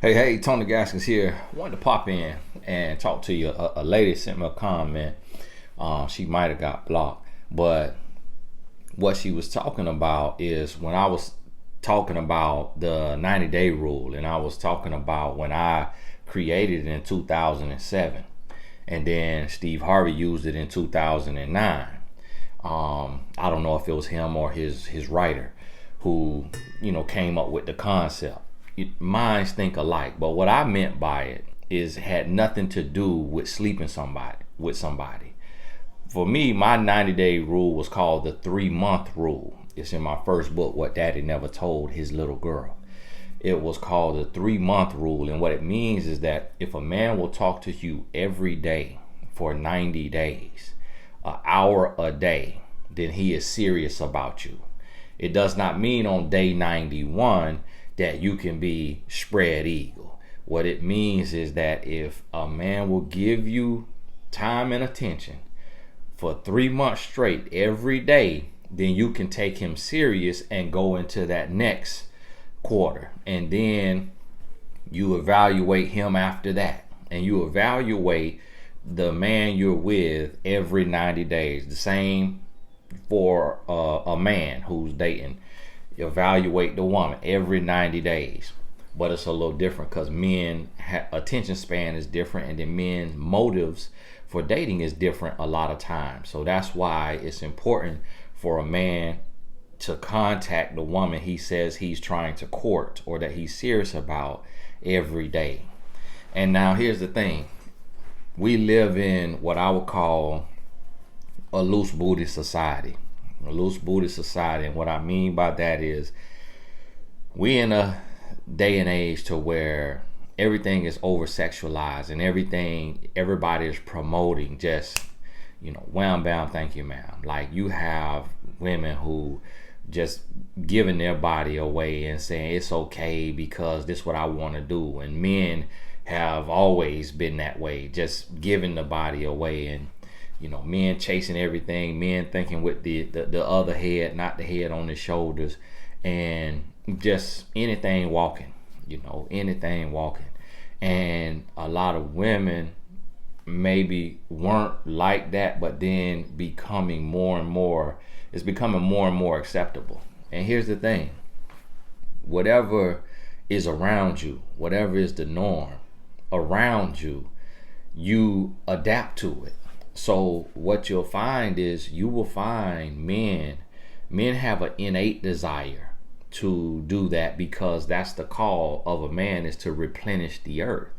Hey, Tony Gaskins here. Wanted to pop in and talk to you. A lady sent me a comment. She might have got blocked, but what she was talking about is when I was talking about the 90-day rule, and I was talking about when I created it in 2007, and then Steve Harvey used it in 2009. I don't know if it was him or his writer who came up with the concept. Minds think alike, but what I meant by it is had nothing to do with sleeping somebody. For me, my 90-day rule was called the 3-month rule. It's in my first book, What Daddy Never Told His Little Girl. It was called the 3-month rule, and what it means is that if a man will talk to you every day for 90 days, an hour a day, then he is serious about you. It does not mean on day 91 that you can be spread eagle. What it means is that if a man will give you time and attention for 3 months straight every day, then you can take him serious and go into that next quarter. And then you evaluate him after that. And you evaluate the man you're with every 90 days. The same for a man who's dating. Evaluate the woman every 90 days. But it's a little different because men attention span is different, and then men's motives for dating is different a lot of times. So that's why it's important for a man to contact the woman he says he's trying to court or that he's serious about every day. And now here's the thing. We live in what I would call a loose booty society. A loose booty society. And what I mean by that is we in a day and age to where everything is over sexualized and everybody is promoting just wham bam thank you ma'am. Like you have women who just giving their body away and saying it's okay because this is what I want to do, and men have always been that way, just giving the body away. And men chasing everything, men thinking with the other head, not the head on the shoulders, and just anything walking, anything walking. And a lot of women maybe weren't like that, but then it's becoming more and more acceptable. And here's the thing, whatever is around you, whatever is the norm around you, you adapt to it. So what you'll find is you will find men have an innate desire to do that, because that's the call of a man, is to replenish the earth.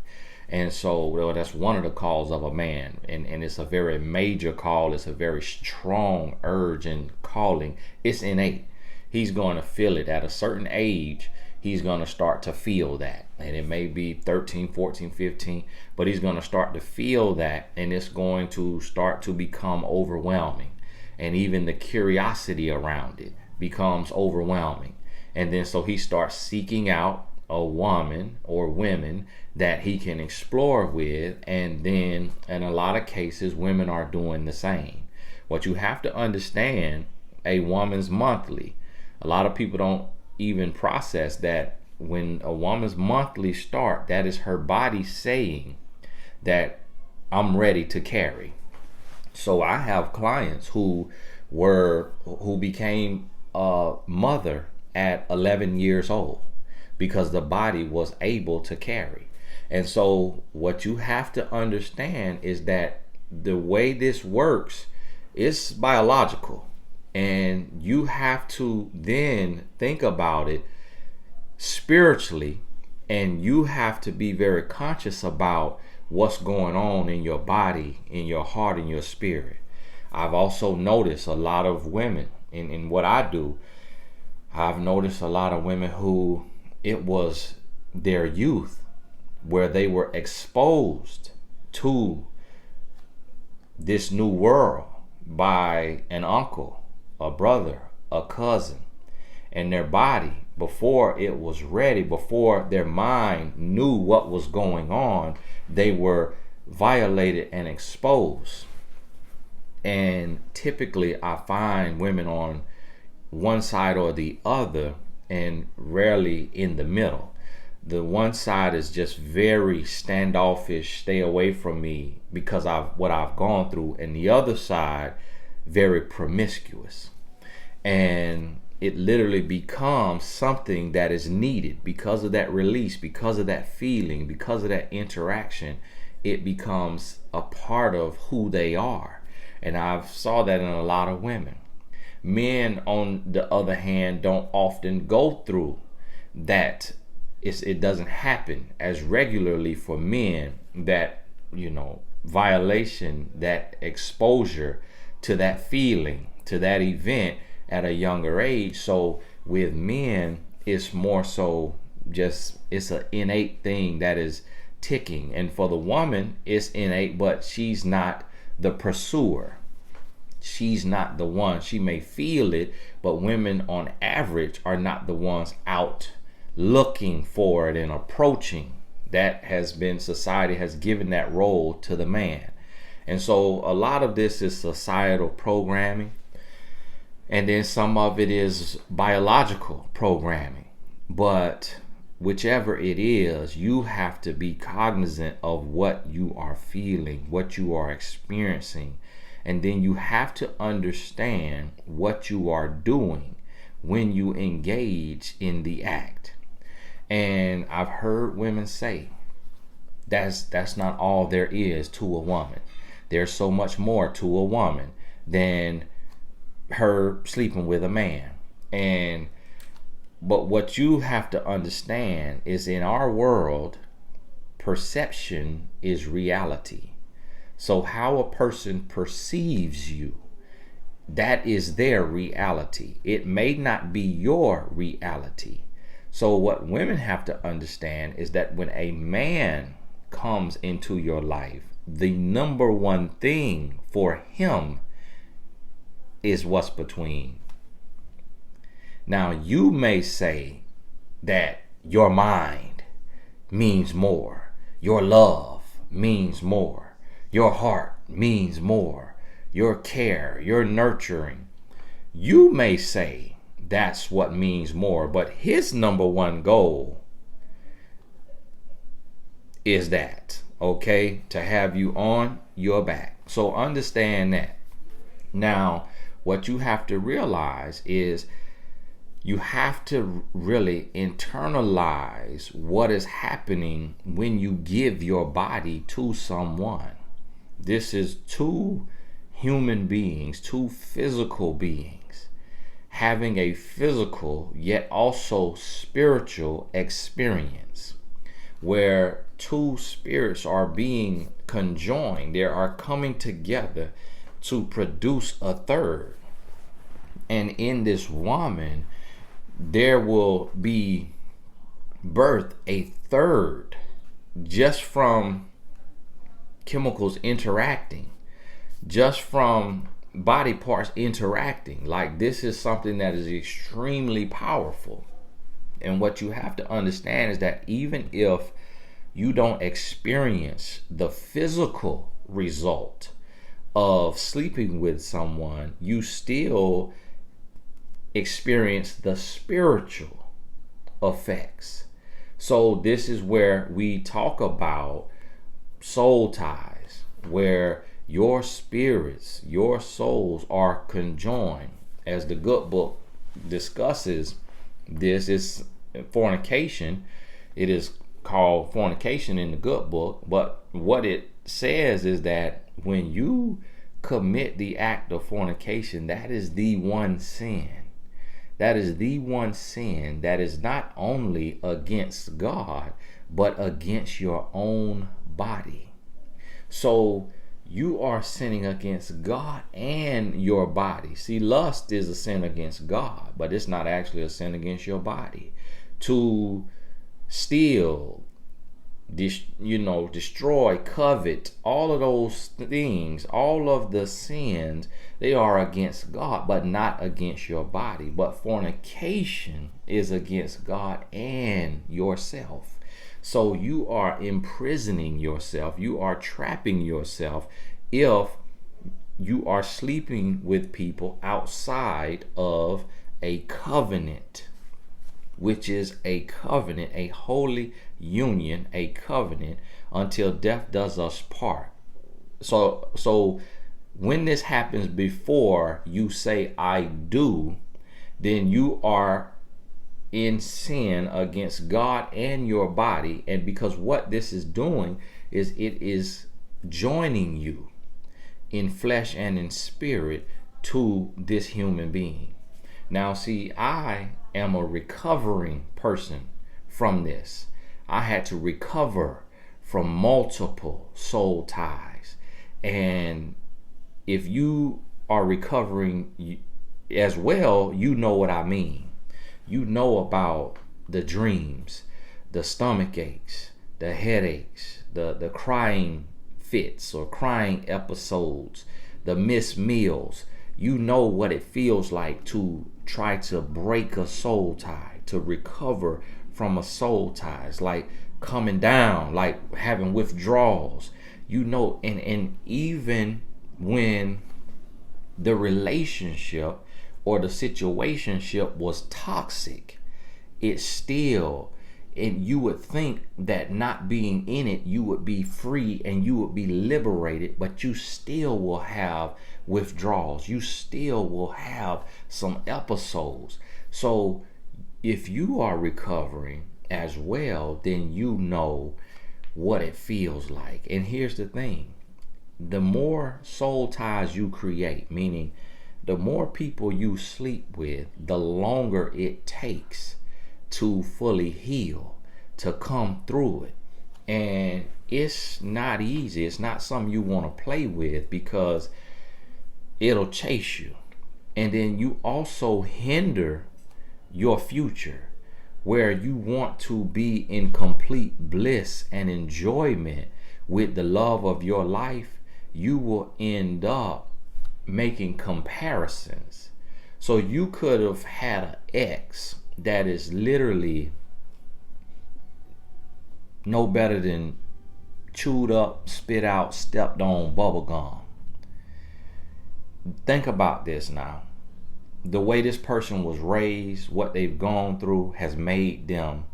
And so that's one of the calls of a man, and it's a very major call. It's a very strong urge and calling. It's innate. He's going to feel it at a certain age. He's going to start to feel that, and it may be 13, 14, 15, but he's going to start to feel that, and it's going to start to become overwhelming, and even the curiosity around it becomes overwhelming. And then so he starts seeking out a woman or women that he can explore with, and then in a lot of cases women are doing the same. What you have to understand, a woman's monthly, a lot of people don't even process that when a woman's monthly start, that is her body saying that I'm ready to carry. So I have clients who became a mother at 11 years old because the body was able to carry. And so what you have to understand is that the way this works is biological. And you have to then think about it spiritually, and you have to be very conscious about what's going on in your body, in your heart, in your spirit. I've also noticed a lot of women in what I do. I've noticed a lot of women who it was their youth where they were exposed to this new world by an uncle, a brother, a cousin, and their body, before it was ready, before their mind knew what was going on, they were violated and exposed. And typically I find women on one side or the other, and rarely in the middle. the one side is just very standoffish, stay away from me because of what I've gone through, and the other side very promiscuous. And it literally becomes something that is needed because of that release, because of that feeling, because of that interaction. It becomes a part of who they are. And I've saw that in a lot of women. Men, on the other hand, don't often go through that. It doesn't happen as regularly for men, that, violation, that exposure to that feeling, to that event at a younger age. So with men, it's more so just, it's an innate thing that is ticking. And for the woman, it's innate, but she's not the pursuer. She's not the one. She may feel it, but women on average are not the ones out looking for it and approaching. That has been, society has given that role to the man. And so a lot of this is societal programming, and then some of it is biological programming. But whichever it is, you have to be cognizant of what you are feeling, what you are experiencing, and then you have to understand what you are doing when you engage in the act. And I've heard women say that's not all there is to a woman. There's so much more to a woman than her sleeping with a man. But what you have to understand is, in our world, perception is reality. So how a person perceives you, that is their reality. It may not be your reality. So what women have to understand is that when a man comes into your life, the number one thing for him is what's between. Now, you may say that your mind means more, your love means more, your heart means more, your care, your nurturing. You may say that's what means more, but his number one goal is that, okay, to have you on your back. So understand that. Now, what you have to realize is you have to really internalize what is happening when you give your body to someone. This is two human beings, two physical beings, having a physical yet also spiritual experience, where two spirits are being conjoined. They are coming together to produce a third. And in this woman, there will be birth a third, just from chemicals interacting, just from body parts interacting. Like, this is something that is extremely powerful. And what you have to understand is that even if you don't experience the physical result of sleeping with someone, you still experience the spiritual effects. So this is where we talk about soul ties, where your spirits, your souls are conjoined. As the good book discusses, this is fornication. It is called fornication in the good book. But what it says is that when you commit the act of fornication, that is the one sin. That is the one sin that is not only against God, but against your own body. So you are sinning against God and your body. See, lust is a sin against God, but it's not actually a sin against your body. To steal, destroy, covet, all of those things, all of the sins, they are against God, but not against your body. But fornication is against God and yourself. So you are imprisoning yourself. You are trapping yourself if you are sleeping with people outside of a covenant which is a covenant, a holy union, a covenant until death does us part. So when this happens before you say I do, then you are in sin against God and your body. And because what this is doing is it is joining you in flesh and in spirit to this human being. Now, see, I am a recovering person from this. I had to recover from multiple soul ties. And if you are recovering as well, you know what I mean. You know about the dreams, the stomach aches, the headaches, the crying fits or crying episodes, the missed meals. You know what it feels like to try to break a soul tie, to recover from a soul tie. It's like coming down, like having withdrawals. You know, and even when the relationship or the situationship was toxic, it still, and you would think that not being in it, you would be free and you would be liberated, but you still will have withdrawals. You still will have some episodes. So if you are recovering as well, then you know what it feels like. And here's the thing. The more soul ties you create, meaning the more people you sleep with, the longer it takes to fully heal, to come through it. And it's not easy. It's not something you want to play with because it'll chase you. And then you also hinder your future, where you want to be in complete bliss and enjoyment with the love of your life. You will end up making comparisons. So you could have had an ex that is literally no better than chewed up, spit out, stepped on bubble gum. Think about this now. The way this person was raised, what they've gone through has made them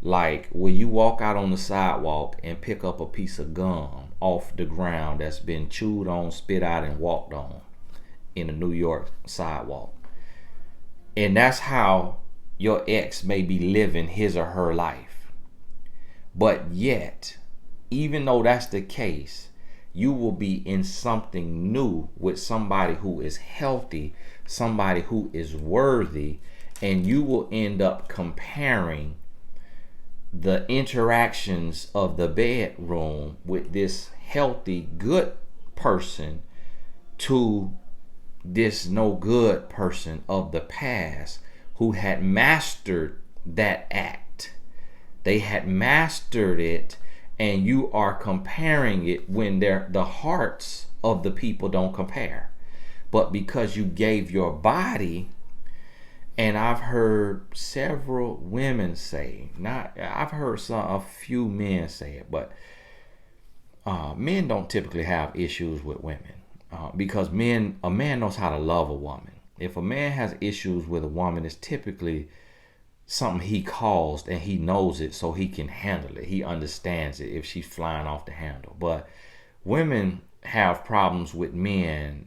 like, will you walk out on the sidewalk and pick up a piece of gum off the ground that's been chewed on, spit out, and walked on in a New York sidewalk? And that's how your ex may be living his or her life. But yet, even though that's the case, you will be in something new with somebody who is healthy, somebody who is worthy, and you will end up comparing the interactions of the bedroom with this healthy, good person to this no good person of the past who had mastered that act. They had mastered it, and you are comparing it when the hearts of the people don't compare. But because you gave your body, and I've heard several women say, I've heard a few men say it, but men don't typically have issues with women because a man knows how to love a woman. If a man has issues with a woman, it's typically something he caused and he knows it, so he can handle it. He understands it if she's flying off the handle. But women have problems with men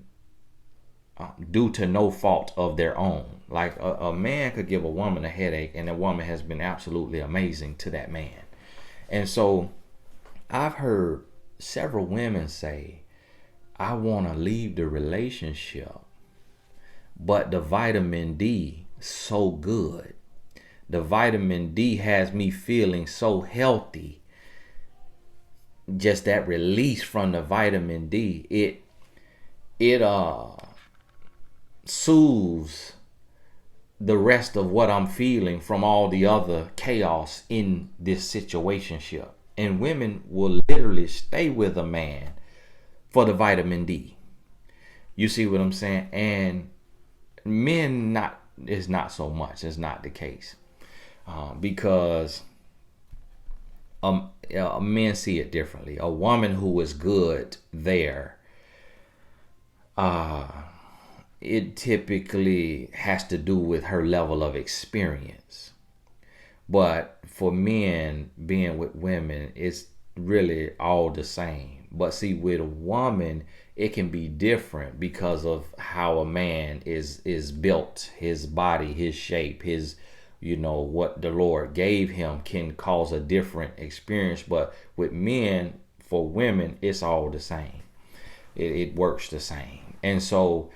due to no fault of their own. Like a man could give a woman a headache and the woman has been absolutely amazing to that man. And so I've heard several women say, I want to leave the relationship, but the vitamin D so good. The vitamin D has me feeling so healthy. Just that release from the vitamin D, it soothes the rest of what I'm feeling from all the other chaos in this situationship. And women will literally stay with a man for the vitamin D. You see what I'm saying? And men is not so much. It's not the case. Because men see it differently. A woman who is good there it typically has to do with her level of experience. But for men being with women, it's really all the same. But see, with a woman, it can be different because of how a man is built, his body, his shape, his, what the Lord gave him can cause a different experience. But with men, for women, it's all the same. It works the same. And so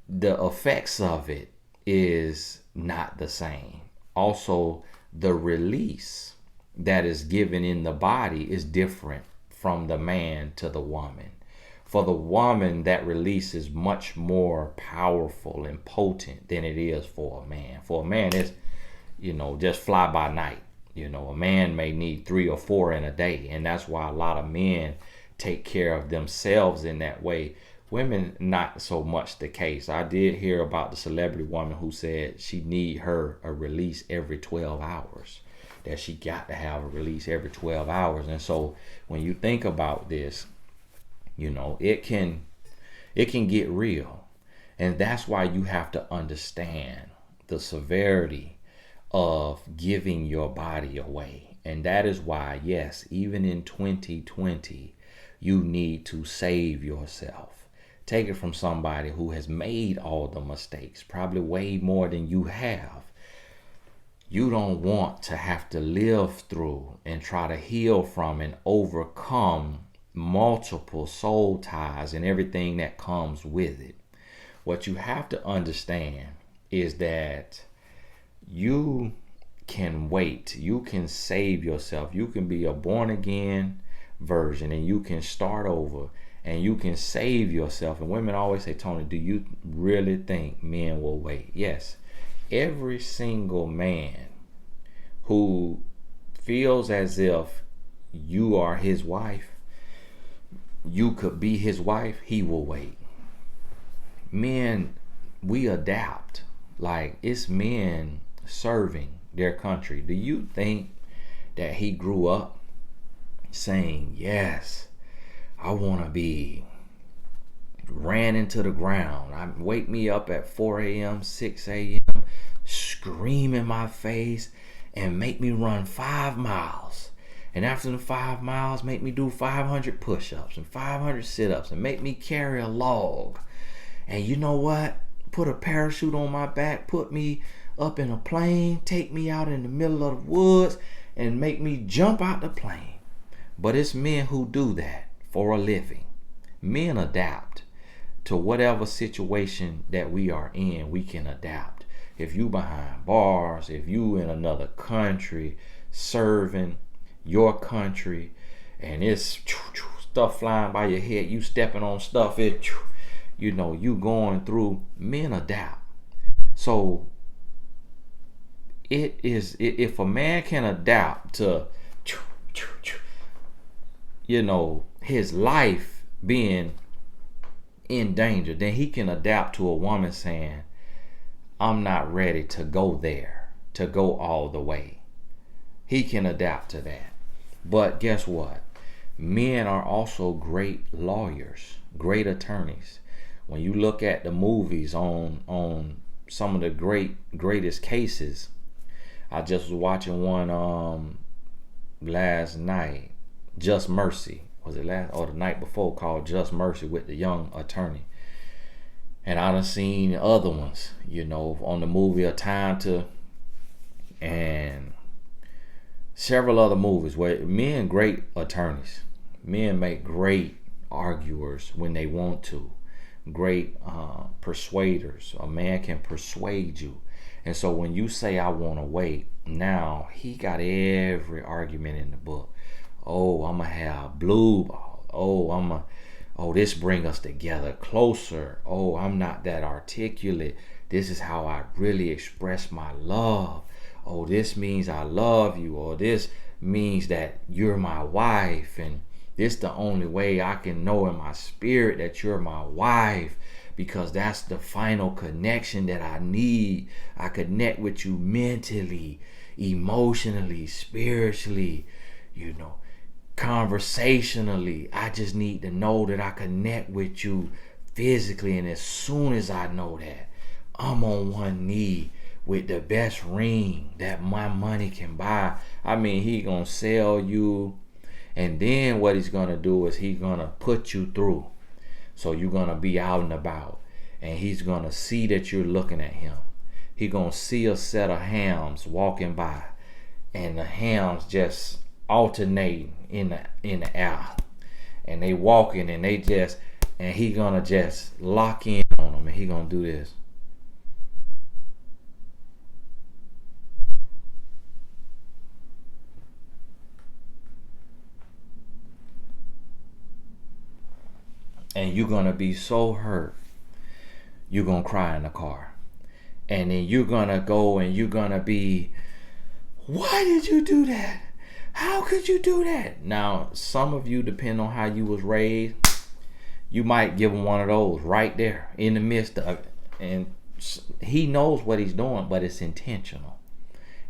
the effects of it is not the same. Also, the release that is given in the body is different from the man to the woman. For the woman, that release is much more powerful and potent than it is for a man. For a man, it's, just fly by night. A man may need 3 or 4 in a day. And that's why a lot of men take care of themselves in that way. Women, not so much the case. I did hear about the celebrity woman who said she need her a release every 12 hours. That she got to have a release every 12 hours. And so when you think about this, it can get real. And that's why you have to understand the severity of giving your body away. And that is why, yes, even in 2020, you need to save yourself. Take it from somebody who has made all the mistakes, probably way more than you have. You don't want to have to live through and try to heal from and overcome multiple soul ties and everything that comes with it. What you have to understand is that you can wait. You can save yourself. You can be a born again version and you can start over. And you can save yourself. And women always say, Tony, do you really think men will wait? Yes. Every single man who feels as if you are his wife, you could be his wife, he will wait. Men, we adapt. Like, it's men serving their country. Do you think that he grew up saying, yes, I want to be ran into the ground. Wake me up at 4 a.m., 6 a.m., scream in my face and make me run 5 miles. And after the 5 miles, make me do 500 push-ups and 500 sit-ups and make me carry a log. And you know what? Put a parachute on my back, put me up in a plane, take me out in the middle of the woods and make me jump out the plane. But it's men who do that for a living. Men adapt to whatever situation that we are in. We can adapt. If you behind bars, if you in another country serving your country and it's stuff flying by your head, you stepping on stuff, you going through, men adapt. So if a man can adapt to his life being in danger, then he can adapt to a woman saying, I'm not ready to go there, to go all the way. He can adapt to that. But guess what? Men are also great lawyers, great attorneys. When you look at the movies on some of the greatest cases, I just was watching one last night, Just Mercy. Was it last or the night before, called Just Mercy with the young attorney. And I done seen other ones, on the movie A Time to, and several other movies where men great attorneys. Men make great arguers when they want to. Great persuaders. A man can persuade you. And so when you say I want to wait, now he got every argument in the book. Oh, I'm going to have blue ball. Oh, this bring us together closer. Oh, I'm not that articulate. This is how I really express my love. Oh, this means I love you. Or this means that you're my wife. And this the only way I can know in my spirit that you're my wife. Because that's the final connection that I need. I connect with you mentally, emotionally, spiritually, conversationally. I just need to know that I connect with you physically. And as soon as I know that, I'm on one knee with the best ring that my money can buy. I mean, he gonna sell you, and then what he's gonna do is he's gonna put you through. So you're gonna be out and about, and he's gonna see that you're looking at him. He gonna see a set of hams walking by, and the hams just alternating in the air, and they walking, and he gonna just lock in on them, and he gonna do this. And you're gonna be so hurt, you're gonna cry in the car. And then you're gonna go and you're gonna be, why did you do that? How could you do that? Now, some of you, depending on how you was raised, you might give him one of those right there in the midst of it. And he knows what he's doing, but it's intentional.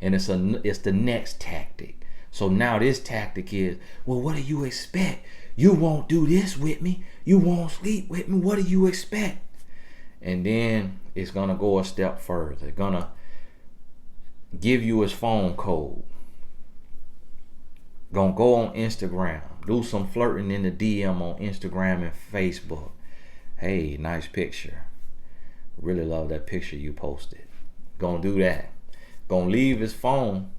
And it's the next tactic. So now this tactic is, well, what do you expect? You won't do this with me. You won't sleep with me. What do you expect? And then it's going to go a step further. It's going to give you his phone code. Going to go on Instagram. Do some flirting in the DM on Instagram and Facebook. Hey, nice picture. Really love that picture you posted. Going to do that. Going to leave his phone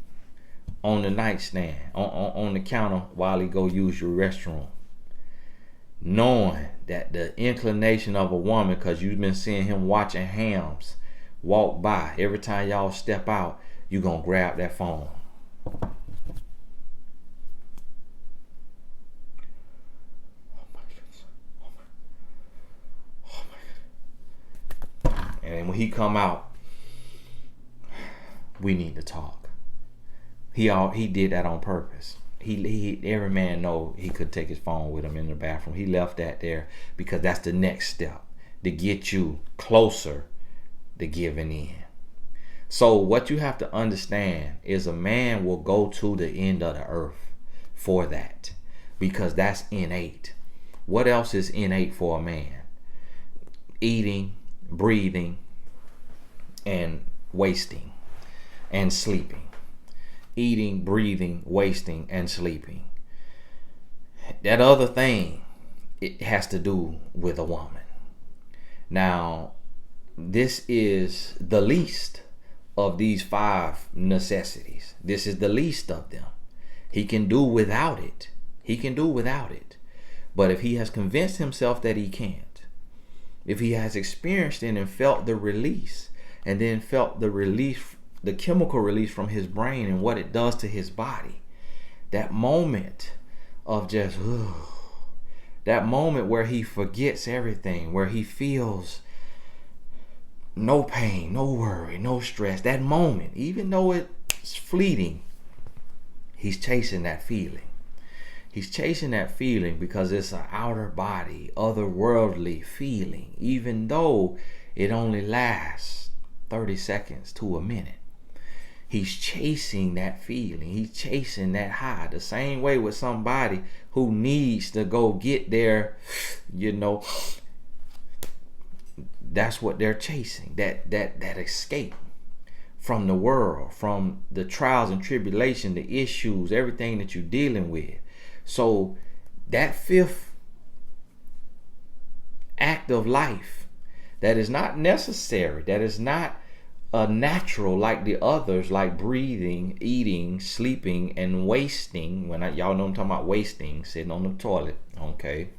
on the nightstand, on the counter while he go use your restroom. Knowing that the inclination of a woman, because you've been seeing him watching hams walk by, every time y'all step out, you're going to grab that phone. Oh my goodness. Oh my goodness. And when he come out, we need to talk. He did that on purpose. Every man know he could take his phone with him in the bathroom. He left that there because that's the next step to get you closer to giving in. So what you have to understand is a man will go to the end of the earth for that, because that's innate. What else is innate for a man? Eating, breathing, and wasting, and sleeping. Eating, breathing, wasting, and sleeping. That other thing, it has to do with a woman. Now, this is the least of these 5 necessities. This is the least of them. He can do without it. He can do without it. But if he has convinced himself that he can't, if he has experienced it and felt the release, and then felt the relief, the chemical release from his brain and what it does to his body, that moment of just, that moment where he forgets everything, where he feels no pain, no worry, no stress, that moment, even though it's fleeting, he's chasing that feeling. He's chasing that feeling because it's an outer body, otherworldly feeling, even though it only lasts 30 seconds to a minute. He's chasing that feeling. He's chasing that high. The same way with somebody who needs to go get their, that's what they're chasing. That escape from the world, from the trials and tribulation, the issues, everything that you're dealing with. So that 5th act of life that is not necessary, that is not natural like the others, like breathing, eating, sleeping, and wasting. Y'all know I'm talking about wasting, sitting on the toilet. Okay.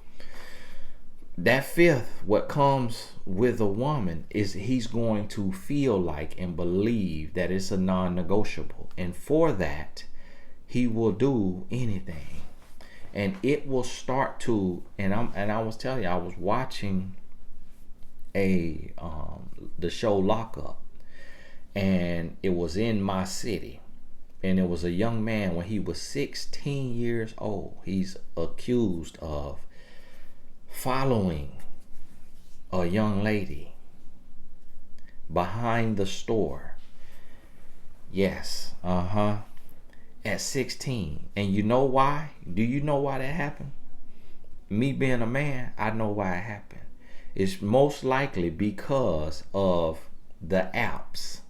That 5th, what comes with a woman is he's going to feel like and believe that it's a non-negotiable. And for that, he will do anything. And it will start to, and I was telling you, I was watching the show Lock Up. And it was in my city, and it was a young man when he was 16 years old. He's accused of following a young lady behind the store. Yes, at 16. And you know why? Do you know why that happened? Me being a man, I know why it happened. It's most likely because of the apps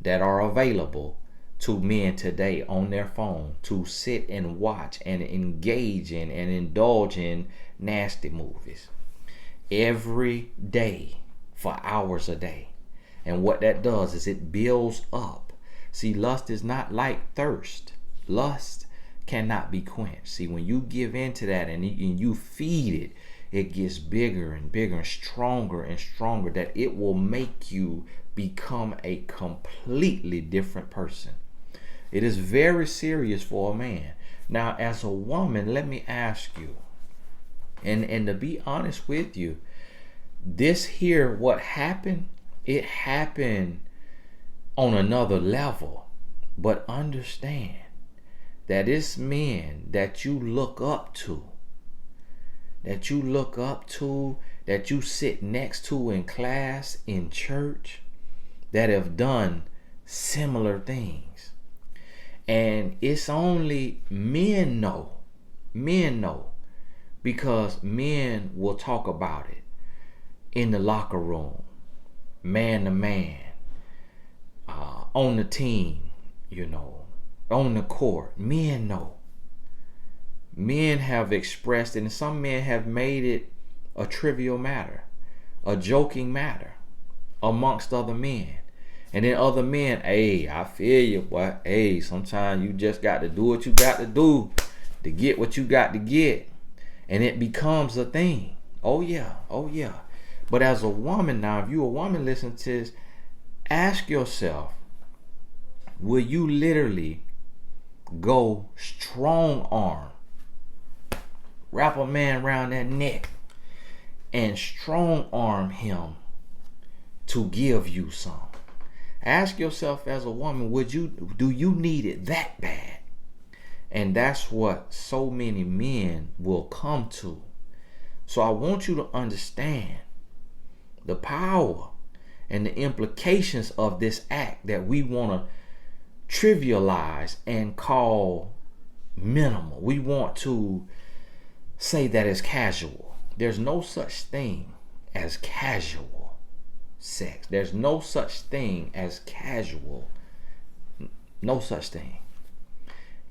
that are available to men today on their phone to sit and watch and engage in and indulge in nasty movies every day for hours a day. And what that does is it builds up. See, lust is not like thirst. Lust cannot be quenched. See, when you give in to that and you feed it, it gets bigger and bigger and stronger, that it will make you become a completely different person. It is very serious for a man. Now, as a woman, let me ask you, and to be honest with you, this here, what happened, it happened on another level. But understand that it's men that you look up to, that you sit next to in class, in church, that have done similar things. And it's only men know, because men will talk about it in the locker room, man to man, on the team, on the court. Men know. Men have expressed it, and some men have made it a trivial matter, a joking matter amongst other men. And then other men, hey, I feel you, boy. Hey, sometimes you just got to do what you got to do to get what you got to get. And it becomes a thing. Oh yeah. But as a woman now, if you're a woman listening to this, ask yourself, will you literally go strong arm, wrap a man around that neck, and strong arm him to give you some? Ask yourself as a woman, do you need it that bad? And that's what so many men will come to. So I want you to understand the power and the implications of this act that we want to trivialize and call minimal. We want to say that it's casual. There's no such thing as casual sex. There's no such thing as casual. No such thing.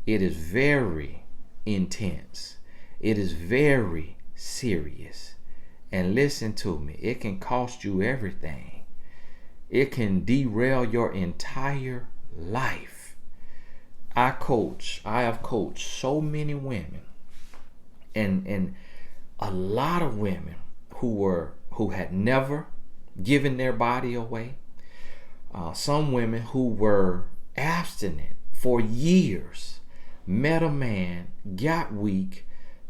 It is very intense. It is very serious. And listen to me, it can cost you everything. It can derail your entire life. I have coached so many women, and a lot of women who had never given their body away. Some women who were abstinent for years, met a man, got weak,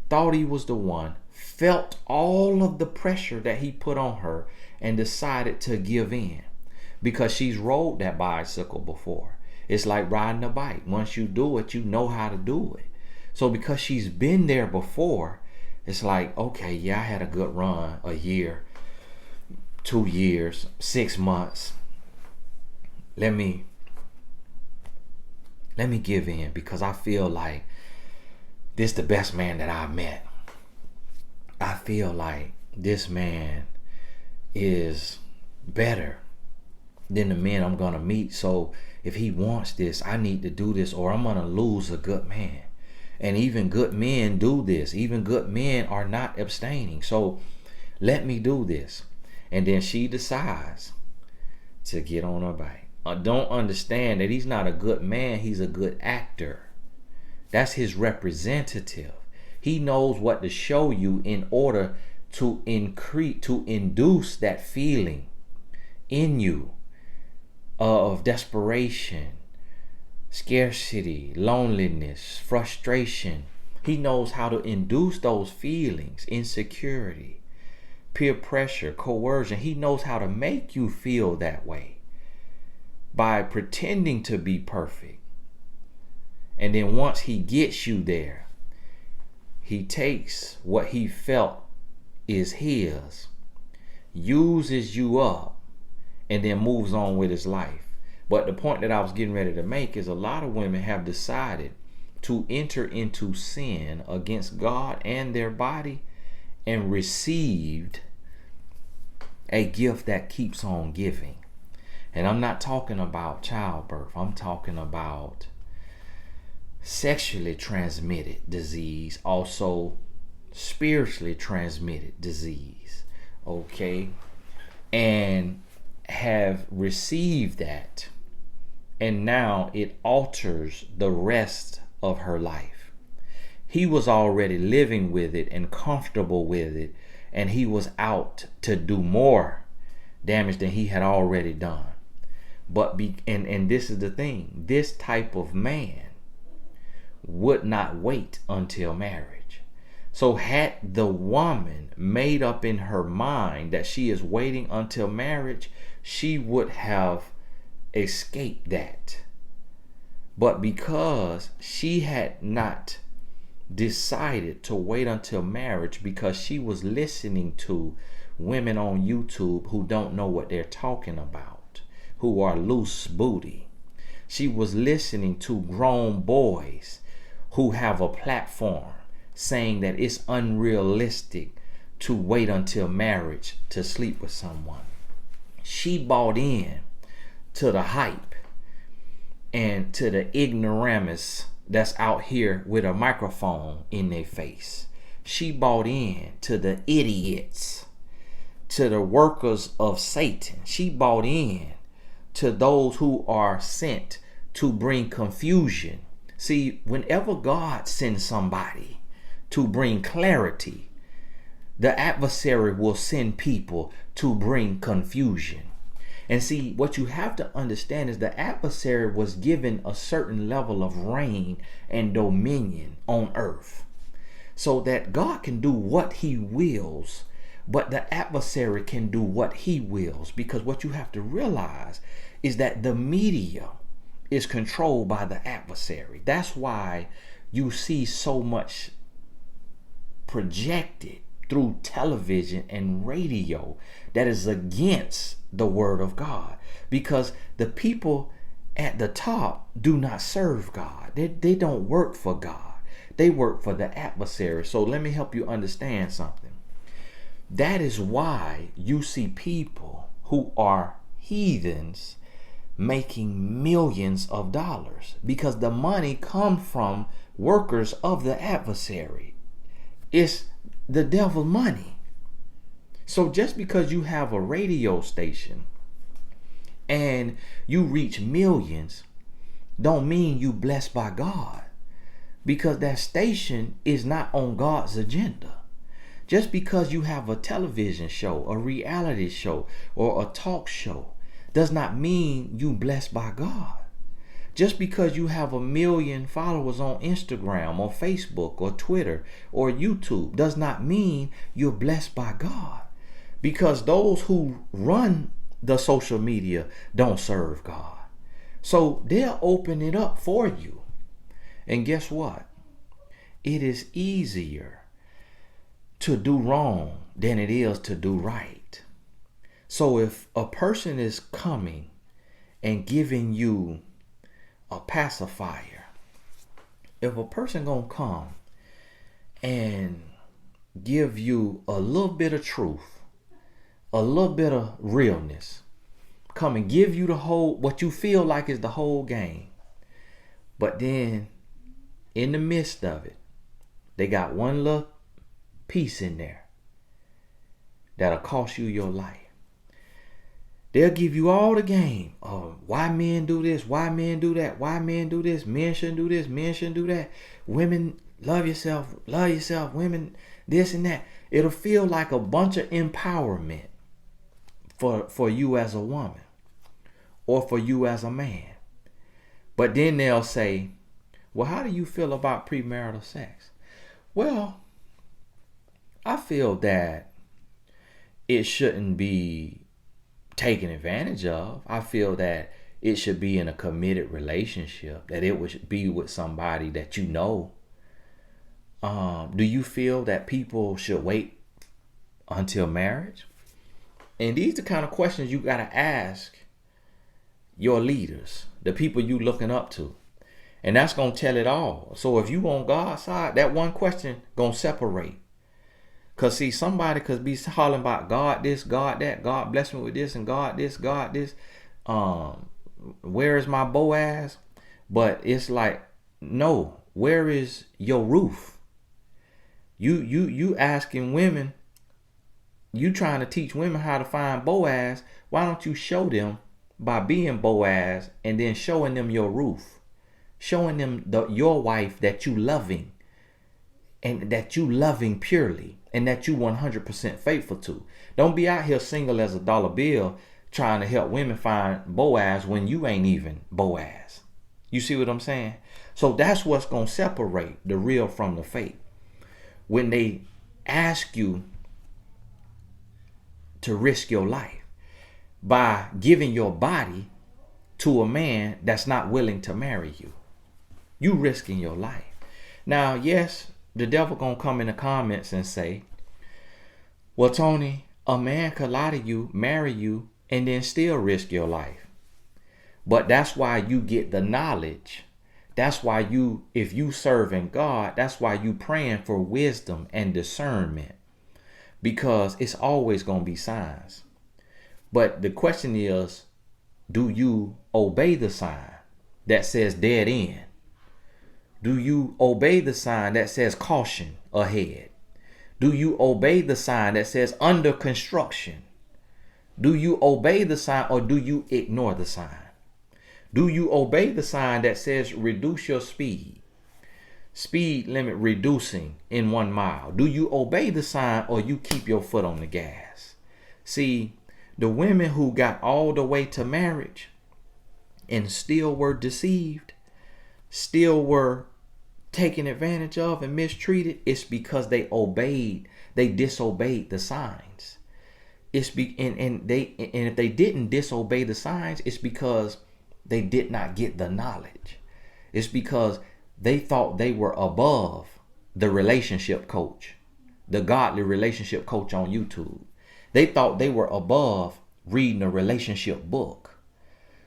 thought he was the one, felt all of the pressure that he put on her, and decided to give in because she's rode that bicycle before. It's like riding a bike. Once you do it, you know how to do it. So because she's been there before, it's like, okay, yeah, I had a good run, a year, 2 years, 6 months. Let me give in because I feel like this is the best man that I've met. I feel like this man is better than the men I'm gonna meet. So if he wants this, I need to do this or I'm gonna lose a good man. And even good men do this. Even good men are not abstaining. So let me do this. And then she decides to get on her bike. Don't understand that he's not a good man. He's a good actor. That's his representative. He knows what to show you in order to induce that feeling in you of desperation, scarcity, loneliness, frustration. He knows how to induce those feelings, insecurity, peer pressure, coercion. He knows how to make you feel that way by pretending to be perfect. And then once he gets you there, he takes what he felt is his, uses you up, and then moves on with his life. But the point that I was getting ready to make is a lot of women have decided to enter into sin against God and their body and received a gift that keeps on giving. And I'm not talking about childbirth. I'm talking about sexually transmitted disease, also spiritually transmitted disease. Okay? And have received that. And now it alters the rest of her life. He was already living with it and comfortable with it, and he was out to do more damage than he had already done. But and this is the thing, this type of man would not wait until marriage. So had the woman made up in her mind that she is waiting until marriage, she would have escaped that. But because she had not decided to wait until marriage, because she was listening to women on YouTube who don't know what they're talking about, who are loose booty. She was listening to grown boys who have a platform saying that it's unrealistic to wait until marriage to sleep with someone. She bought in to the hype and to the ignoramus that's out here with a microphone in their face. She bought in to the idiots, to the workers of Satan. She bought in to those who are sent to bring confusion. See, whenever God sends somebody to bring clarity, the adversary will send people to bring confusion. And see, what you have to understand is the adversary was given a certain level of reign and dominion on earth, so that God can do what he wills, but the adversary can do what he wills. Because what you have to realize is that the media is controlled by the adversary. That's why you see so much projected through television and radio that is against the word of God, because the people at the top do not serve God. They don't work for God. They work for the adversary. So let me help you understand something. That is why you see people who are heathens making millions of dollars, because the money comes from workers of the adversary. It's the devil money. So just because you have a radio station and you reach millions don't mean you blessed by God, because that station is not on God's agenda. Just because you have a television show, a reality show, or a talk show does not mean you blessed by God. Just because you have 1 million followers on Instagram or Facebook or Twitter or YouTube does not mean you're blessed by God, because those who run the social media don't serve God. So they'll open it up for you. And guess what? It is easier to do wrong than it is to do right. So if a person is coming and giving you a pacifier, if a person gonna come and give you a little bit of truth, a little bit of realness, come and give you the whole, what you feel like is the whole game, but then in the midst of it, they got one little piece in there that'll cost you your life. They'll give you all the game of why men do this, why men do that, why men do this, men shouldn't do this, men shouldn't do that, women love yourself, women this and that. It'll feel like a bunch of empowerment for you as a woman or for you as a man. But then they'll say, well, how do you feel about premarital sex? Well, I feel that it shouldn't be taken advantage of. I feel that it should be in a committed relationship, that it would be with somebody that you know. Do you feel that people should wait until marriage? And these are the kind of questions you got to ask your leaders, the people you looking up to. And that's going to tell it all. So if you on God's side, that one question going to separate Cause see, somebody could be hollering about God this, God that, God bless me with this, and God this, God this. Where is my Boaz? But it's like, no, where is your roof? You asking women, you trying to teach women how to find Boaz. Why don't you show them by being Boaz and then showing them your roof? Showing them your wife that you loving, and that you loving purely, and that you 100% faithful to. Don't be out here single as a dollar bill trying to help women find Boaz when you ain't even Boaz. You see what I'm saying? So that's what's going to separate the real from the fake. When they ask you to risk your life by giving your body to a man that's not willing to marry you, you risking your life. Now, yes, the devil gonna come in the comments and say, well, Tony, a man could lie to you, marry you, and then still risk your life. But that's why you get the knowledge. That's why you, if you serving God, that's why you praying for wisdom and discernment, because it's always going to be signs. But the question is, do you obey the sign that says dead end? Do you obey the sign that says caution ahead? Do you obey the sign that says under construction? Do you obey the sign, or do you ignore the sign? Do you obey the sign that says reduce your speed? Speed limit reducing in 1 mile. Do you obey the sign, or you keep your foot on the gas? See, the women who got all the way to marriage and still were deceived, still were taken advantage of and mistreated, it's because they disobeyed the signs. And if they didn't disobey the signs, it's because they did not get the knowledge. It's because they thought they were above the relationship coach, the godly relationship coach on YouTube. They thought they were above reading a relationship book.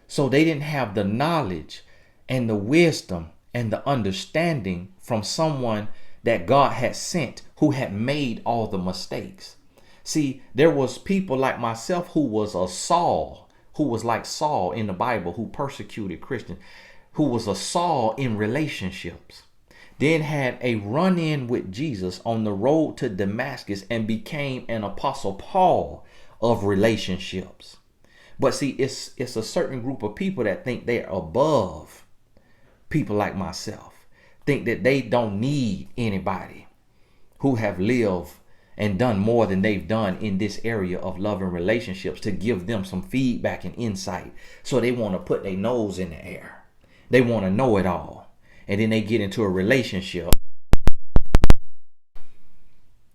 So they didn't have the knowledge and the wisdom and the understanding from someone that God had sent, who had made all the mistakes. See, there was people like myself who was a Saul, who was like Saul in the Bible, who persecuted Christians, who was a Saul in relationships, then had a run-in with Jesus on the road to Damascus and became an Apostle Paul of relationships. But see, it's a certain group of people that think they're above people like myself, think that they don't need anybody who have lived and done more than they've done in this area of love and relationships to give them some feedback and insight. So they want to put their nose in the air. They want to know it all. And then they get into a relationship.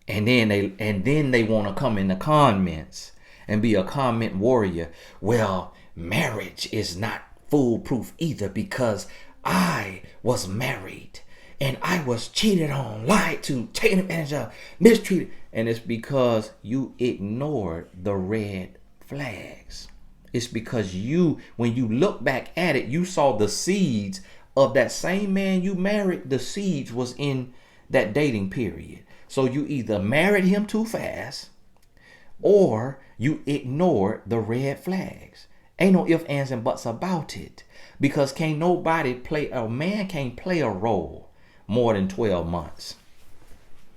And then they want to come in the comments and be a comment warrior. Well, marriage is not foolproof either, because I was married and I was cheated on, lied to, taken advantage of, mistreated. And it's because you ignored the red flags. It's because when you look back at it, you saw the seeds of that same man you married. The seeds was in that dating period. So you either married him too fast, or you ignored the red flags. Ain't no ifs, ands, and buts about it. Because a man can't play a role more than 12 months.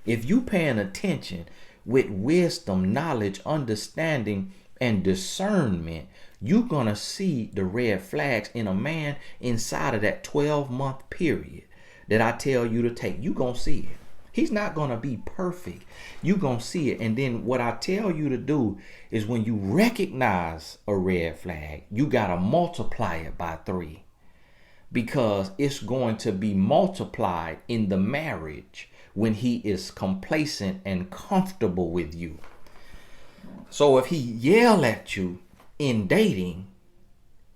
If you paying attention with wisdom, knowledge, understanding, and discernment, you're going to see the red flags in a man inside of that 12-month period that I tell you to take. You're going to see it. He's not going to be perfect. You're going to see it. And then what I tell you to do is, when you recognize a red flag, you got to multiply it by 3. Because it's going to be multiplied in the marriage when he is complacent and comfortable with you. So if he yell at you in dating,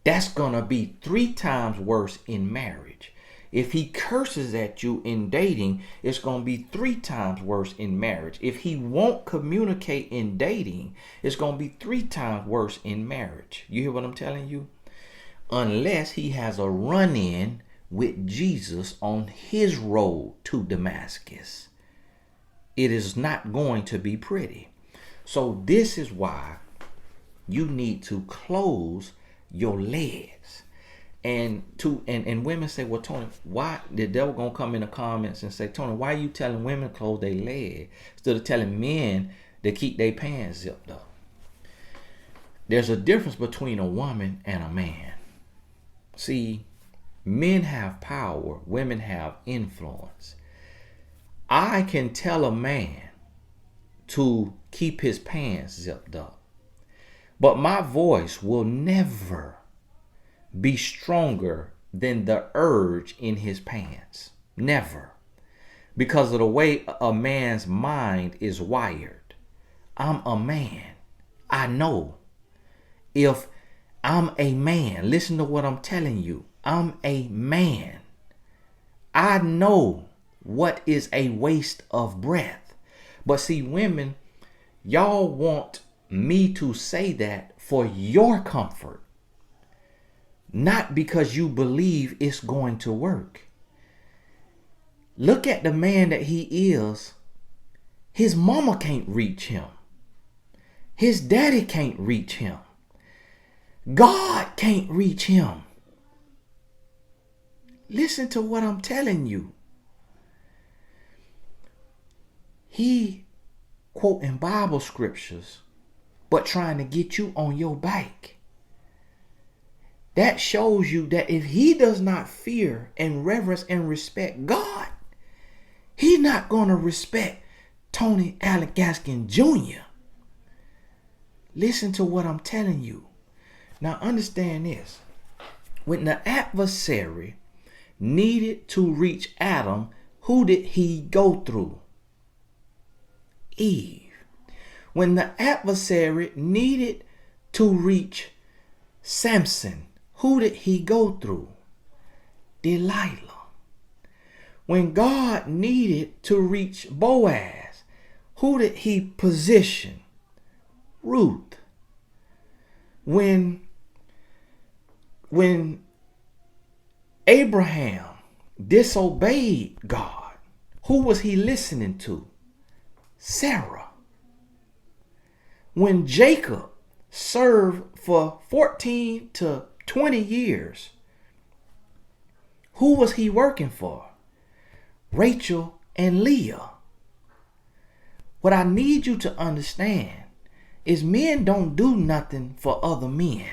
that's going to be 3 times worse in marriage. If he curses at you in dating, it's going to be 3 times worse in marriage. If he won't communicate in dating, it's going to be 3 times worse in marriage. You hear what I'm telling you? Unless he has a run-in with Jesus on his road to Damascus. it is not going to be pretty. So this is why you need to close your legs. And women say, well, Tony, why the devil gonna come in the comments and say, Tony, why are you telling women to close their legs instead of telling men to keep their pants zipped up? There's a difference between a woman and a man. See, men have power, women have influence. I can tell a man to keep his pants zipped up, but my voice will never be stronger than the urge in his pants. Never. Because of the way a man's mind is wired. I'm a man. I know. If I'm a man, listen to what I'm telling you. I'm a man. I know what is a waste of breath. But see, women, y'all want me to say that for your comfort. Not because you believe it's going to work. Look at the man that he is. His mama can't reach him. His daddy can't reach him. God can't reach him. Listen to what I'm telling you. He quoting Bible scriptures, but trying to get you on your back. That shows you that if he does not fear and reverence and respect God, he's not going to respect Tony Allen Gaskin Jr. Listen to what I'm telling you. Now understand this. When the adversary needed to reach Adam, who did he go through? Eve. When the adversary needed to reach Samson, who did he go through? Delilah. When God needed to reach Boaz, who did he position? Ruth. When Abraham disobeyed God, who was he listening to? Sarah. When Jacob served for 14 to 20 years, who was he working for? Rachel and Leah. What I need you to understand is men don't do nothing for other men.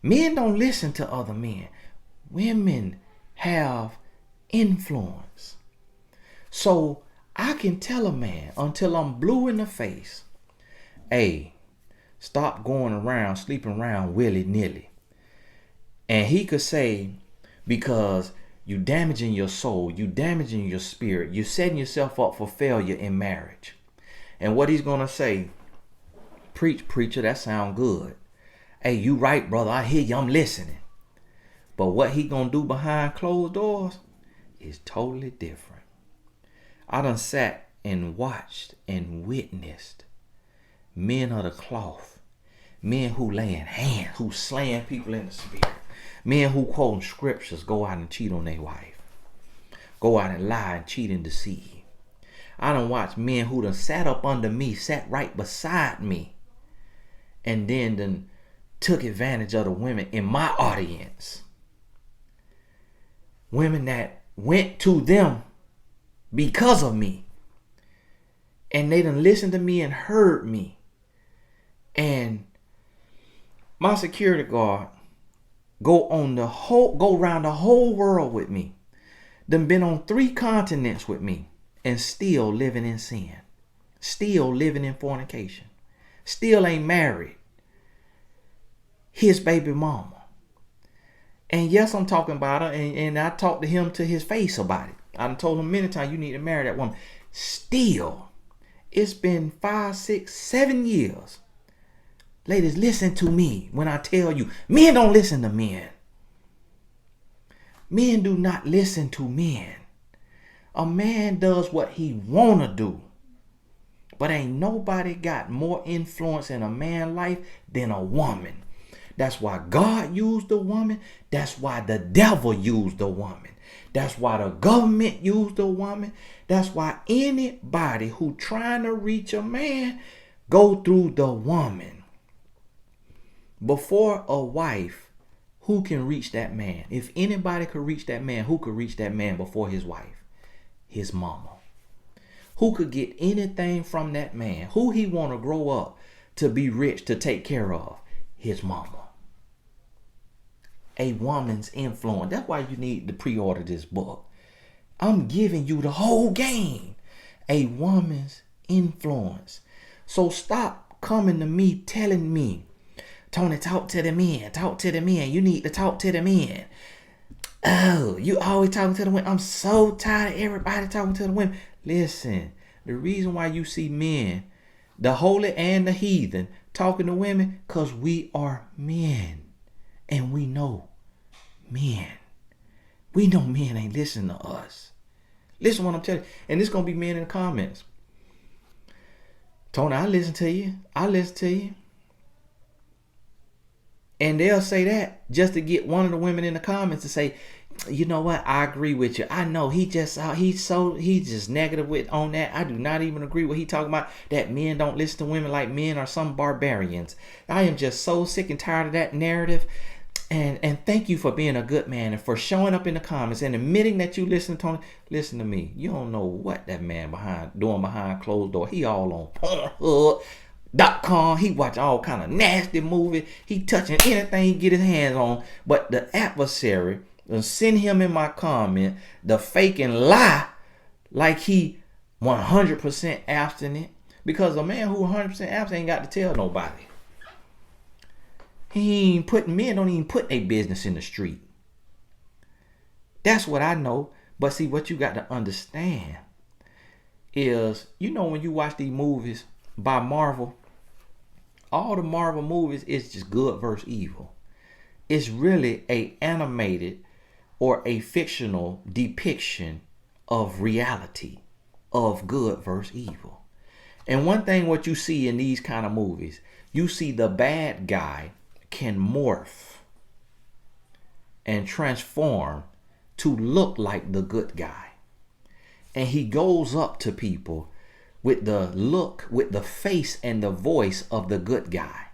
Men don't listen to other men. Women have influence. So I can tell a man until I'm blue in the face, hey, stop going around, sleeping around willy-nilly. And he could say, because you damaging your soul, you damaging your spirit, you setting yourself up for failure in marriage. And what he's going to say, preach, preacher, that sound good. Hey, you right, brother, I hear you, I'm listening. But what he going to do behind closed doors is totally different. I done sat and watched and witnessed men of the cloth, men who laying hands, who slaying people in the spirit, men who quoting scriptures go out and cheat on their wife, go out and lie and cheat and deceive. I done watched men who done sat up under me, sat right beside me, and then done took advantage of the women in my audience. Women that went to them because of me. And they done listened to me and heard me. And my security guard go around the whole world with me. Done been on 3 continents with me and still living in sin. Still living in fornication. Still ain't married his baby mama. And yes, I'm talking about her, and I talked to him to his face about it. I done told him many times, you need to marry that woman. Still, it's been 5, 6, 7 years. Ladies, listen to me when I tell you, men don't listen to men. Men do not listen to men. A man does what he wanna do. But ain't nobody got more influence in a man's life than a woman. That's why God used the woman. That's why the devil used the woman. That's why the government used a woman. That's why anybody who trying to reach a man go through the woman. Before a wife, who can reach that man? If anybody could reach that man, who could reach that man before his wife? His mama. Who could get anything from that man? Who he want to grow up to be rich, to take care of? His mama. A woman's influence. That's why you need to pre-order this book. I'm giving you the whole game. A woman's influence. So stop coming to me telling me, Tony, talk to the men. Talk to the men. You need to talk to the men. Oh, you always talking to the women. I'm so tired of everybody talking to the women. Listen, the reason why you see men, the holy and the heathen, talking to women, because we are men. And we know men. We know men ain't listening to us. Listen what I'm telling you. And this going to be men in the comments. Tony, I listen to you. I listen to you. And they'll say that just to get one of the women in the comments to say, you know what? I agree with you. I know he's just negative with on that. I do not even agree with what he talking about, that men don't listen to women like men are some barbarians. I am just so sick and tired of that narrative. And thank you for being a good man and for showing up in the comments and admitting that you listen to Tony. Listen to me. You don't know what that man doing behind closed door. He all on Pornhub.com. He watch all kind of nasty movies. He touching anything he get his hands on. But the adversary will send him in my comment the fake and lie like he 100% abstinent. Because a man who 100% abstinent ain't got to tell nobody. Men don't even put their business in the street. That's what I know. But see, what you got to understand is, when you watch these movies by Marvel, all the Marvel movies is just good versus evil. It's really a animated or a fictional depiction of reality, of good versus evil. And one thing what you see in these kind of movies, you see the bad guy can morph and transform to look like the good guy. And he goes up to people with the look, with the face and the voice of the good guy,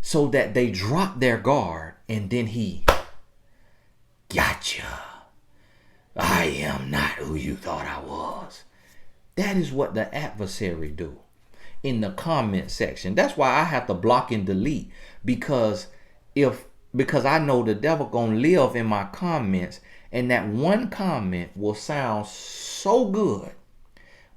so that they drop their guard, and then he, gotcha. I am not who you thought I was. That is what the adversary do in the comment section. That's why I have to block and delete, because I know the devil gonna live in my comments, and that one comment will sound so good,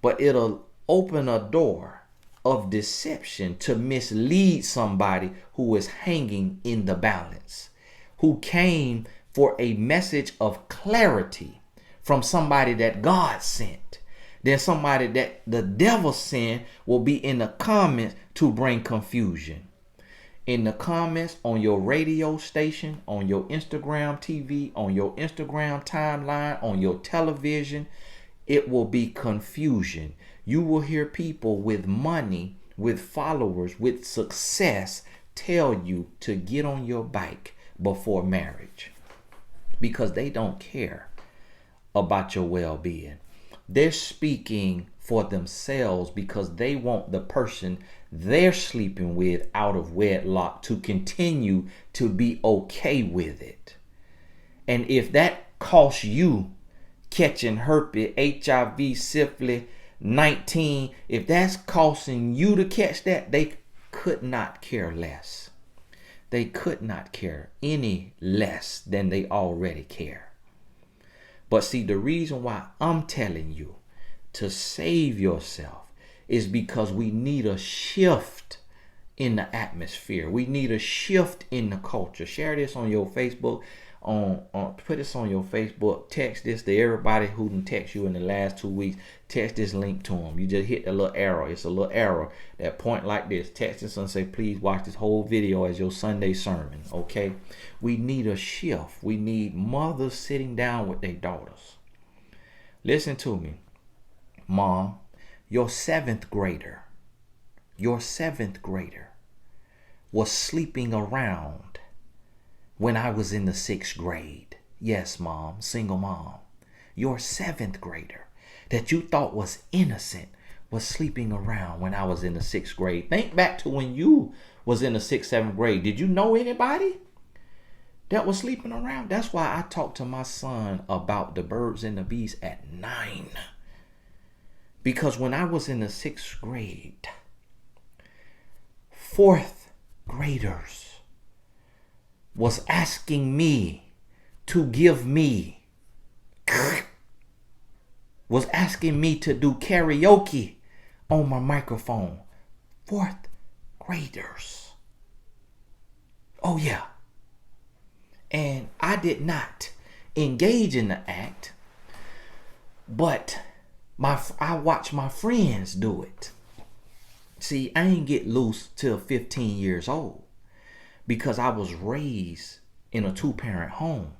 but it'll open a door of deception to mislead somebody who is hanging in the balance, who came for a message of clarity from somebody that God sent. Then somebody that the devil sent will be in the comments to bring confusion. In the comments on your radio station, on your Instagram TV, on your Instagram timeline, on your television, it will be confusion. You will hear people with money, with followers, with success tell you to get on your bike before marriage, because they don't care about your well-being. They're speaking for themselves because they want the person they're sleeping with out of wedlock to continue to be okay with it. And if that costs you catching herpes, HIV, syphilis, 19, if that's costing you to catch that, they could not care less. They could not care any less than they already care. But see, the reason why I'm telling you to save yourself is because we need a shift in the atmosphere. We need a shift in the culture. Share this on your Facebook. Put this on your Facebook. Text this to everybody who didn't text you in the last 2 weeks. Text this link to them. You just hit the little arrow. It's a little arrow that point like this. Text this and say, please watch this whole video as your Sunday sermon. Okay? We need a shift. We need mothers sitting down with their daughters. Listen to me, Mom. Your seventh grader was sleeping around when I was in the 6th grade. Yes, mom, single mom. Your 7th grader that you thought was innocent was sleeping around when I was in the 6th grade. Think back to when you was in the 6th, 7th grade. Did you know anybody that was sleeping around? That's why I talked to my son about the birds and the bees at 9. Because when I was in the 6th grade, 4th graders was asking me to give me, was asking me to do karaoke on my microphone. 4th graders. Oh yeah. And I did not engage in the act, but I watched my friends do it. See, I ain't get loose till 15 years old because I was raised in a 2-parent home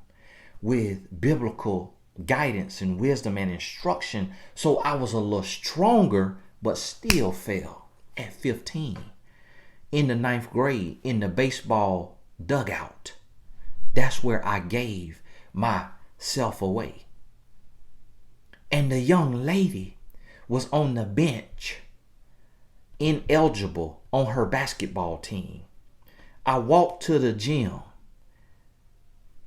with biblical guidance and wisdom and instruction. So I was a little stronger, but still fell at 15 in the 9th grade in the baseball dugout. That's where I gave myself away. And the young lady was on the bench, ineligible on her basketball team. I walked to the gym,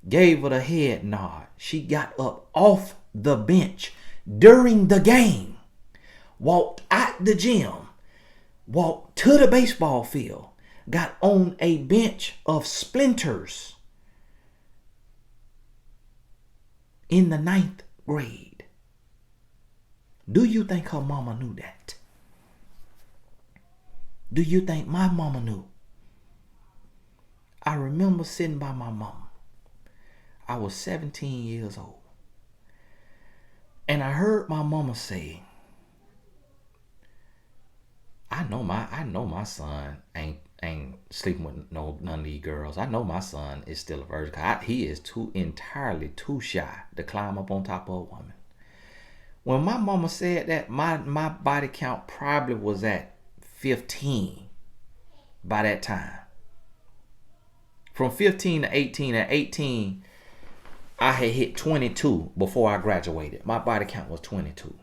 gave her the head nod. She got up off the bench during the game, walked out the gym, walked to the baseball field, got on a bench of splinters in the 9th grade. Do you think her mama knew that? Do you think my mama knew? I remember sitting by my mama. I was 17 years old. And I heard my mama say, I know my son ain't sleeping with none of these girls. I know my son is still a virgin. He is entirely too shy to climb up on top of a woman. When my mama said that, my body count probably was at 15 by that time. From 15 to 18. At 18, I had hit 22 before I graduated. My body count was 22.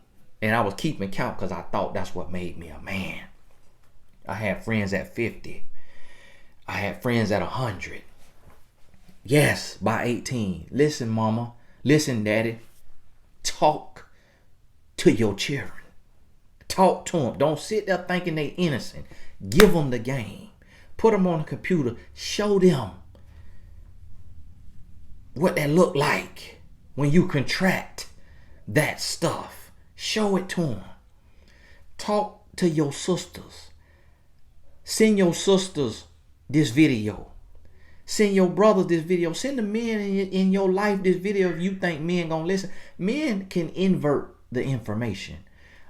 And I was keeping count because I thought that's what made me a man. I had friends at 50. I had friends at 100. Yes, by 18. Listen, mama. Listen, daddy. Talk to your children. Talk to them. Don't sit there thinking they innocent. Give them the game. Put them on the computer. Show them what that look like when you contract that stuff. Show it to them. Talk to your sisters. Send your sisters this video. Send your brothers this video. Send the men in your life this video if you think men gonna listen. Men can invert the information.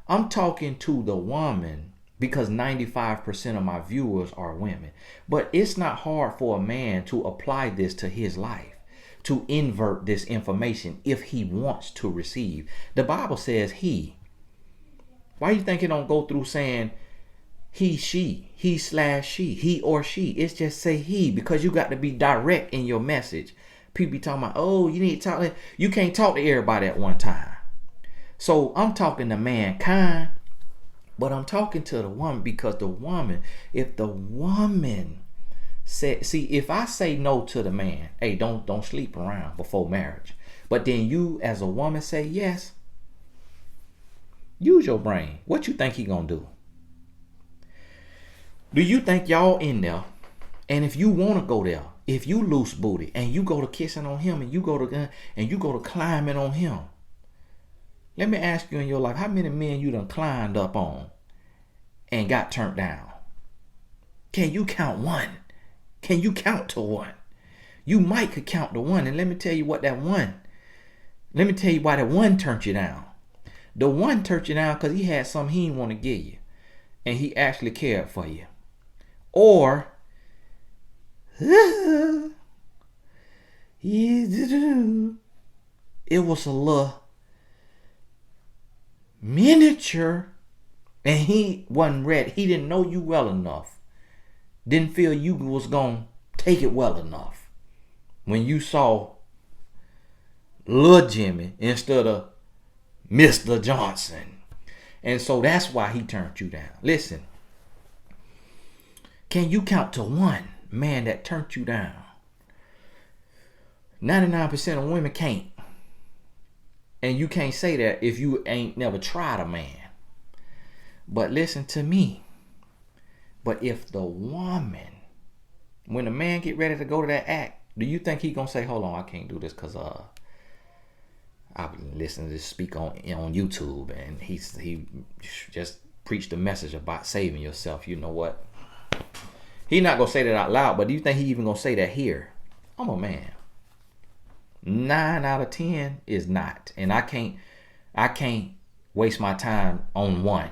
I'm talking to the woman because 95% of my viewers are women. But it's not hard for a man to apply this to his life, to invert this information if he wants to receive. The Bible says he. Why you think it don't go through saying he, she, he/she, he or she? It's just say he, because you got to be direct in your message. People be talking about, oh, you need to talk. You can't talk to everybody at one time. So I'm talking to mankind, but I'm talking to the woman because the woman, if the woman said, see, if I say no to the man, hey, don't sleep around before marriage, but then you as a woman say yes, use your brain. What you think he gonna do? Do you think y'all in there, and if you want to go there, if you loose booty and you go to kissing on him and you go to climbing on him, let me ask you in your life, how many men you done climbed up on and got turned down? Can you count one? Can you count to one? You might could count to one, and let me tell you what that one. Let me tell you why that one turned you down. The one turned you down because he had something he didn't want to give you, and he actually cared for you. Or it was a little miniature and he wasn't ready. He didn't know you well enough. Didn't feel you was going to take it well enough. When you saw Lil Jimmy instead of Mr. Johnson. And so that's why he turned you down. Listen, can you count to one man that turned you down? 99% of women can't. And you can't say that if you ain't never tried a man. But listen to me. But if the woman, when the man get ready to go to that act, do you think he gonna say, hold on, I can't do this because I've been listening to this speak on YouTube, and he just preached a message about saving yourself. You know what? He not gonna say that out loud, but do you think he even gonna say that here? I'm a man. 9 out of 10 is not, and I can't waste my time on one.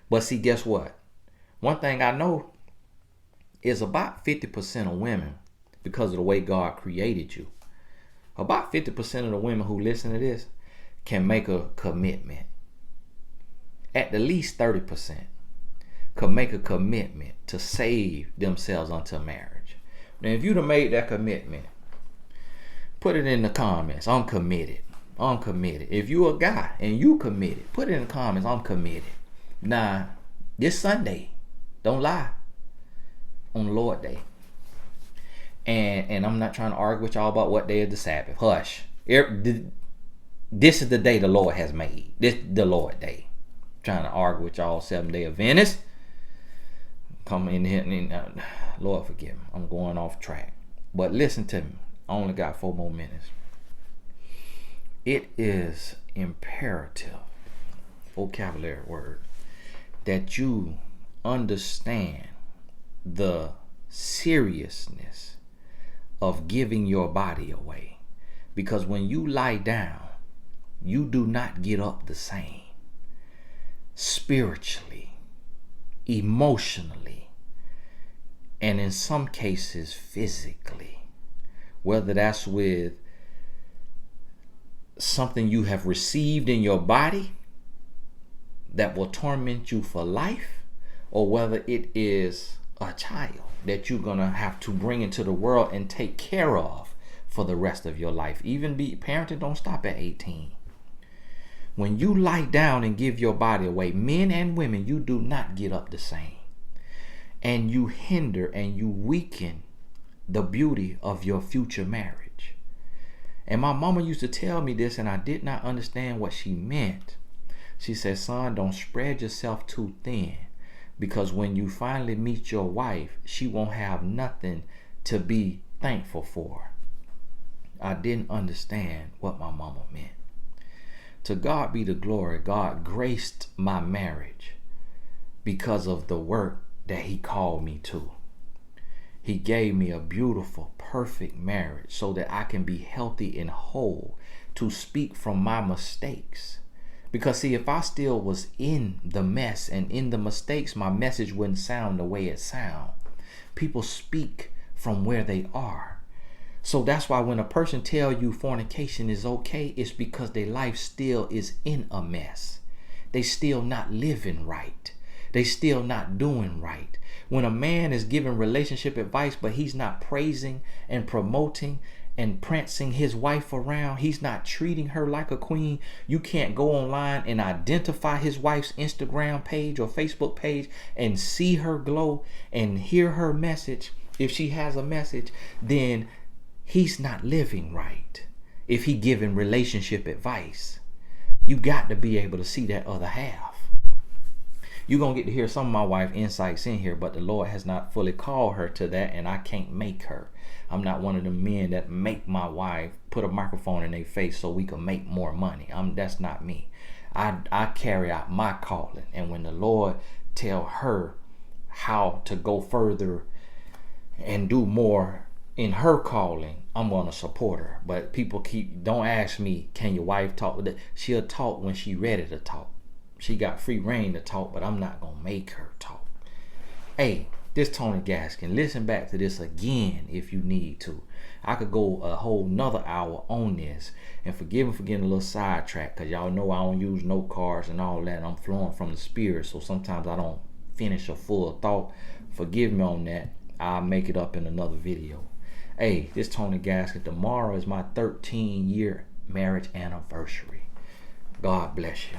But see, guess what? One thing I know is about 50% of women, because of the way God created you, about 50% of the women who listen to this can make a commitment. At the least 30% could make a commitment to save themselves unto marriage. Now, if you'd have made that commitment, put it in the comments. I'm committed. I'm committed. If you a guy and you committed, put it in the comments. I'm committed. Nah, this Sunday, don't lie, on the Lord Day. And I'm not trying to argue with y'all about what day is the Sabbath. Hush. This is the day the Lord has made. This the Lord Day. I'm trying to argue with y'all 7-day Adventists. Come in here and Lord forgive me. I'm going off track. But listen to me. I only got 4 more minutes. It is imperative, vocabulary word, that you understand the seriousness of giving your body away. Because when you lie down, you do not get up the same. Spiritually, emotionally, and in some cases physically. Whether that's with something you have received in your body that will torment you for life, or whether it is a child that you're going to have to bring into the world and take care of for the rest of your life. Even parenting don't stop at 18. When you lie down and give your body away, men and women, you do not get up the same. And you hinder and you weaken the beauty of your future marriage. And my mama used to tell me this, and I did not understand what she meant. She said, son, don't spread yourself too thin, because when you finally meet your wife, she won't have nothing to be thankful for. I didn't understand what my mama meant. To God be the glory. God graced my marriage because of the work that he called me to. He gave me a beautiful, perfect marriage so that I can be healthy and whole to speak from my mistakes. Because see, if I still was in the mess and in the mistakes, my message wouldn't sound the way it sounds. People speak from where they are. So that's why when a person tell you fornication is okay, it's because their life still is in a mess. They still not living right. They still not doing right. When a man is giving relationship advice, but he's not praising and promoting and prancing his wife around, he's not treating her like a queen. You can't go online and identify his wife's Instagram page or Facebook page and see her glow and hear her message. If she has a message, then he's not living right. If he giving relationship advice, you got to be able to see that other half. You're going to get to hear some of my wife's insights in here, but the Lord has not fully called her to that, and I can't make her. I'm not one of the men that make my wife put a microphone in their face so we can make more money. That's not me. I carry out my calling, and when the Lord tell her how to go further and do more in her calling, I'm going to support her. But people don't ask me, can your wife talk? She'll talk when she ready to talk. She got free reign to talk, but I'm not going to make her talk. Hey, this Tony Gaskin, listen back to this again if you need to. I could go a whole nother hour on this, and forgive me for getting a little sidetracked, because y'all know I don't use note cards and all that. I'm flowing from the spirit, so sometimes I don't finish a full thought. Forgive me on that. I'll make it up in another video. Hey, this Tony Gasket. Tomorrow is my 13-year marriage anniversary. God bless you.